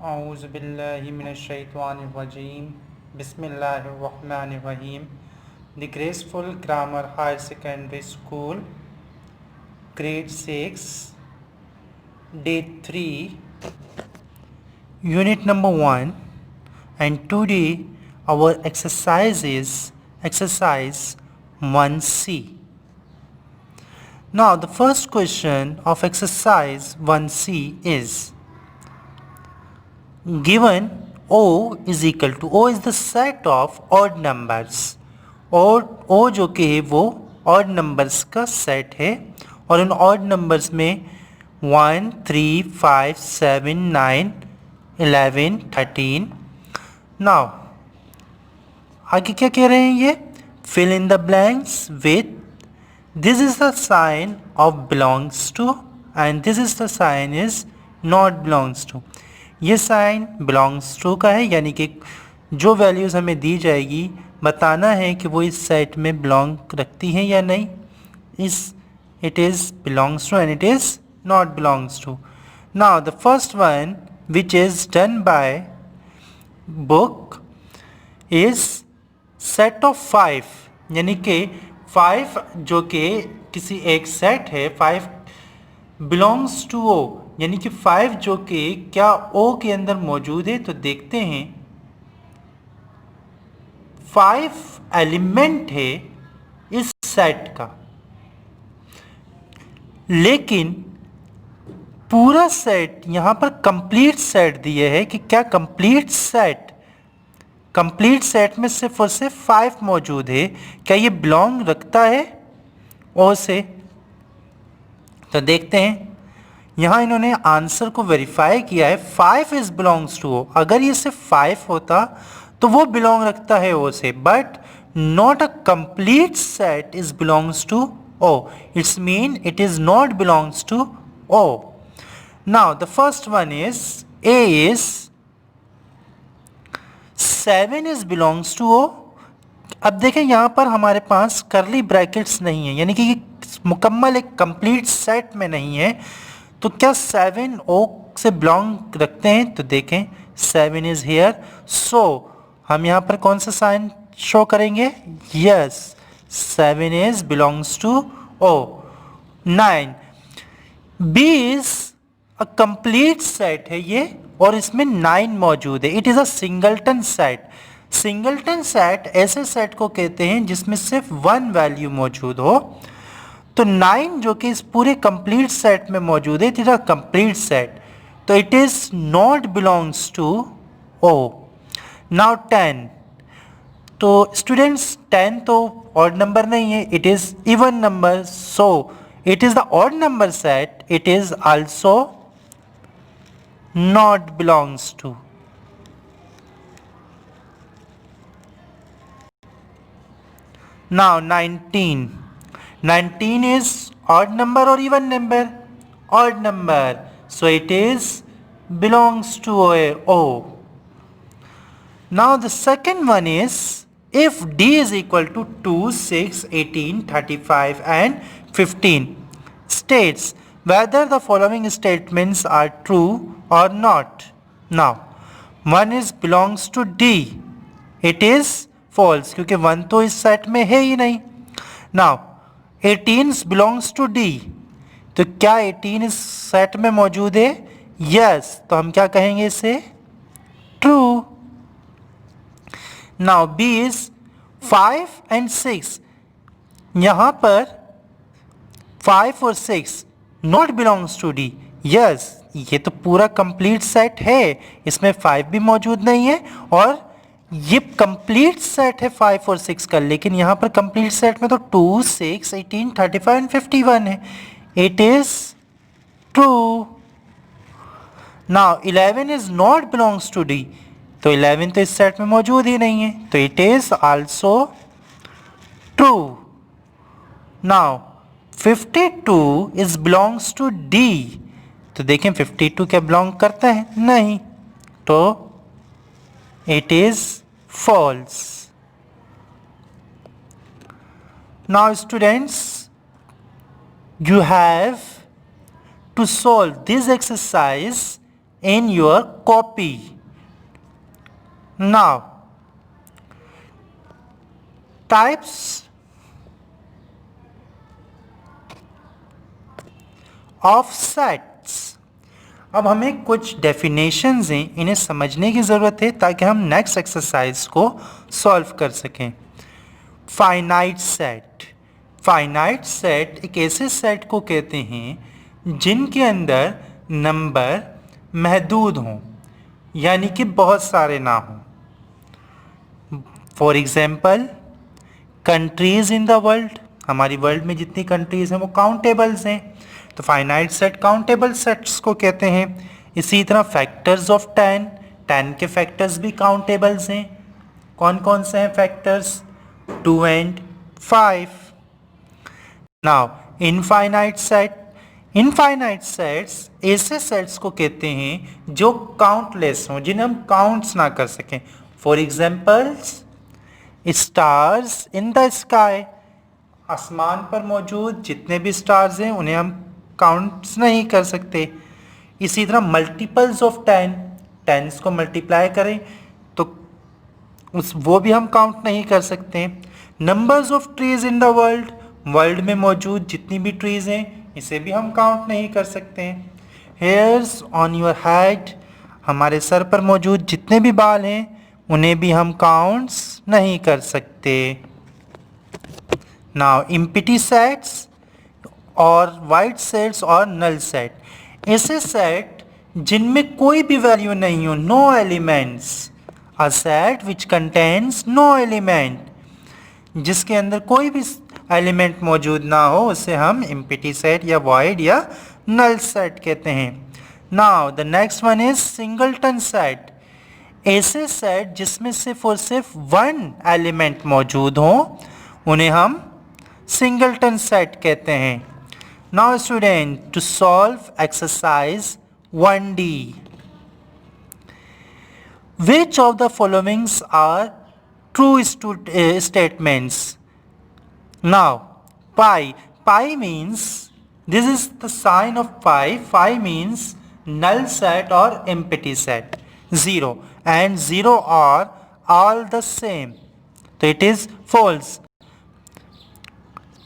Auzubillahiminash-shaytanir-rajim. Bismillahir-rahmanir-rahim. The Graceful Grammar Higher Secondary School, Grade 6, Day 3, Unit number 1. And today our exercise is exercise 1C. Now the first question of exercise 1C is given O is equal to, O is the set of odd numbers, और O जो कि है वो odd numbers का set है, और इन odd numbers में 1, 3, 5, 7, 9, 11, 13. Now आगे क्या कह रहे हैं ये? Fill in the blanks with this is the sign of belongs to and this is the sign is not belongs to. ये साइन बिलोंग्स टू का है, यानी कि जो वैल्यूज़ हमें दी जाएगी बताना है कि वो इस सेट में बिलोंग रखती हैं या नहीं. It is belongs to and it is not belongs to. Now the first one which is done by book is set of 5, यानी कि 5 जो कि किसी एक सेट है, 5 बिलोंग्स टू ओ, यानी कि 5 जो कि क्या ओ के अंदर मौजूद है. तो देखते हैं 5 एलिमेंट है इस सेट का, लेकिन पूरा सेट यहाँ पर कंप्लीट सेट दिया है कि क्या कंप्लीट सेट में सिर्फ और सिर्फ 5 मौजूद है. क्या ये बिलोंग रखता है ओ से? तो देखते हैं. यहाँ इन्होंने आंसर को वेरीफाई किया है. 5 इज बिलोंग्स टू ओ. अगर ये सिर्फ 5 होता तो वो बिलोंग रखता है ओ से, but not a complete set is belongs to O. It's mean it is not belongs to O. Now the first one is A is 7 is belongs to O. अब देखें यहाँ पर हमारे पास करली ब्रैकेट्स नहीं है, यानी कि ये मुकम्मल एक कंप्लीट सेट में नहीं है. तो क्या 7 ओ से बिलोंग रखते हैं? तो देखें 7 इज हेयर, सो हम यहाँ पर कौन सा साइन शो करेंगे? Yes, 7 is belongs to O. 9 B is a complete set है ये, और इसमें 9 मौजूद है. It is a singleton set. Singleton set ऐसे सेट को कहते हैं जिसमें सिर्फ 1 वैल्यू मौजूद हो. तो 9 जो कि इस पूरे कंप्लीट सेट में मौजूद है, it is a complete set, तो it is not belongs to O. Now 10, तो स्टूडेंट्स 10 तो ऑड नंबर नहीं है, it is even number, so it is the odd number set, it is also not belongs to. Now 19 is odd number or even number? Odd number, so it is belongs to O. Now the second one is if D is equal to 2, 6, 18, 35 and 15, states whether the following statements are true or not. Now 1 is belongs to D, it is false, क्योंकि 1 तो इस set में है ही नहीं. Now 18 belongs to D, तो क्या 18 इस set में मौजूद है? यस, तो हम क्या कहेंगे इसे? True. Now B is 5 and 6, यहां पर 5 और 6 not belongs to D. Yes, ये तो पूरा कंप्लीट सेट है, इसमें 5 भी मौजूद नहीं है, और ये कंप्लीट सेट है 5 और 6 का, लेकिन यहाँ पर कंप्लीट सेट में तो 2, 6, 18, 35 एंड 51 है. It is true. Now 11 is not belongs to D, तो 11 तो इस सेट में मौजूद ही नहीं है, तो it is also true. Now 52 is belongs to D, तो देखें 52 क्या बिलोंग करता है? नहीं, तो it is false. Now students, you have to solve this exercise in your copy. Now, types of sets. अब हमें कुछ डेफिनेशंस हैं, इन्हें समझने की ज़रूरत है ताकि हम नेक्स्ट एक्सरसाइज को सॉल्व कर सकें. Finite set. फाइनाइट सेट एक ऐसे सेट को कहते हैं जिनके अंदर नंबर महदूद हों, यानी कि बहुत सारे ना हों. For example, countries in the world. हमारी वर्ल्ड में जितनी कंट्रीज़ हैं वो काउंटेबल्स हैं, तो फाइनाइट सेट काउंटेबल सेट्स को कहते हैं. इसी तरह फैक्टर्स ऑफ 10, 10 के फैक्टर्स भी काउंटेबल्स हैं. कौन कौन से हैं factors? 2 and 5. Now infinite set. Infinite sets ऐसे सेट्स को कहते हैं जो काउंटलेस हों, जिन्हें हम काउंट्स ना कर सकें. For examples, stars in the sky. आसमान पर मौजूद जितने भी स्टार्स हैं उन्हें हम काउंट्स नहीं कर सकते. इसी तरह मल्टीपल्स ऑफ 10, टेंस को मल्टीप्लाई करें तो वो भी हम काउंट नहीं कर सकते. Numbers of trees in the world. World में मौजूद जितनी भी ट्रीज हैं इसे भी हम काउंट नहीं कर सकते. Hairs on your head. हमारे सर पर मौजूद जितने भी बाल हैं उन्हें भी हम काउंट्स नहीं कर सकते. नाउ एम्प्टी सेट्स और वाइड सेट्स और नल सेट. ऐसे सेट जिनमें कोई भी वैल्यू नहीं हो, no elements. A set which contains no element. जिसके अंदर कोई भी एलिमेंट मौजूद ना हो उसे हम एम्प्टी सेट या वाइड या नल सेट कहते हैं. Now the next one is singleton set. ऐसे सेट जिसमें सिर्फ और सिर्फ वन एलिमेंट मौजूद हो उन्हें हम सिंगलटन सेट कहते हैं. Now student, to solve exercise 1D, which of the followings are true statements? Now pi. Pi means, this is the sign of pi. Pi means null set or empty set. 0 and 0 are all the same, so it is false.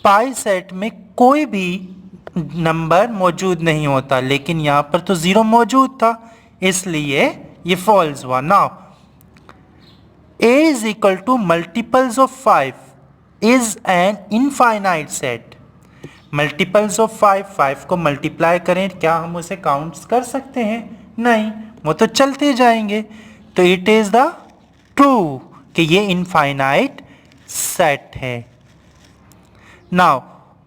Pi set में कोई भी number मौजूद नहीं होता, लेकिन यहाँ पर तो 0 मौजूद था इसलिए ये फॉल्स हुआ. Now a is equal to multiples of 5 is an infinite set. Multiples of 5 को मल्टीप्लाई करें, क्या हम उसे काउंट्स कर सकते हैं? नहीं, वो तो चलते जाएंगे. तो इट इज द ट्रू कि ये इनफाइनाइट सेट है. Now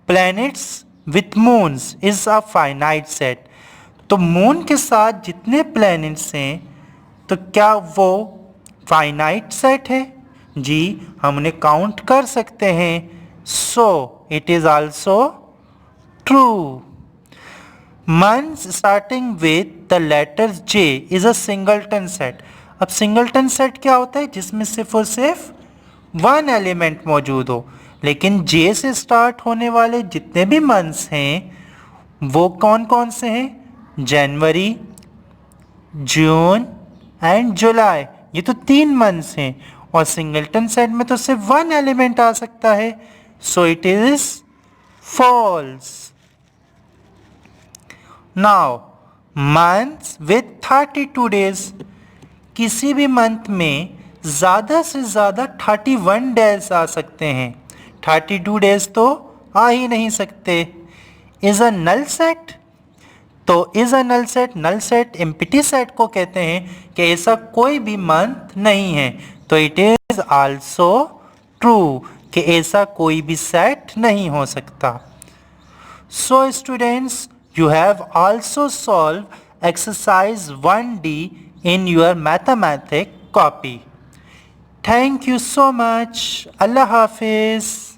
planets with moons is a finite set. तो मून के साथ जितने प्लैनेट्स हैं तो क्या वो फाइनाइट सेट है? जी, हम उन्हें काउंट कर सकते हैं. So it is also true. Months starting with the letter J is a singleton set. अब सिंगलटन सेट क्या होता है? जिसमें सिर्फ और सिर्फ वन एलिमेंट मौजूद हो. लेकिन जे से स्टार्ट होने वाले जितने भी मंथ्स हैं वो कौन कौन से हैं? जनवरी, जून एंड जुलाई. ये तो 3 मंथ्स हैं और सिंगलटन सेट में तो सिर्फ वन एलिमेंट आ सकता है. So it is false. Now months with 32 days. किसी भी मंथ में ज़्यादा से ज़्यादा 31 डेज आ सकते हैं. 32 डेज तो आ ही नहीं सकते. Is a null set. तो is a null set, null set empty set को कहते हैं कि ऐसा कोई भी मंथ नहीं है. तो इट इज़ आल्सो ट्रू कि ऐसा कोई भी सेट नहीं हो सकता. So students, you have also solved exercise 1D in your mathematics copy. Thank you so much. Allah Hafiz.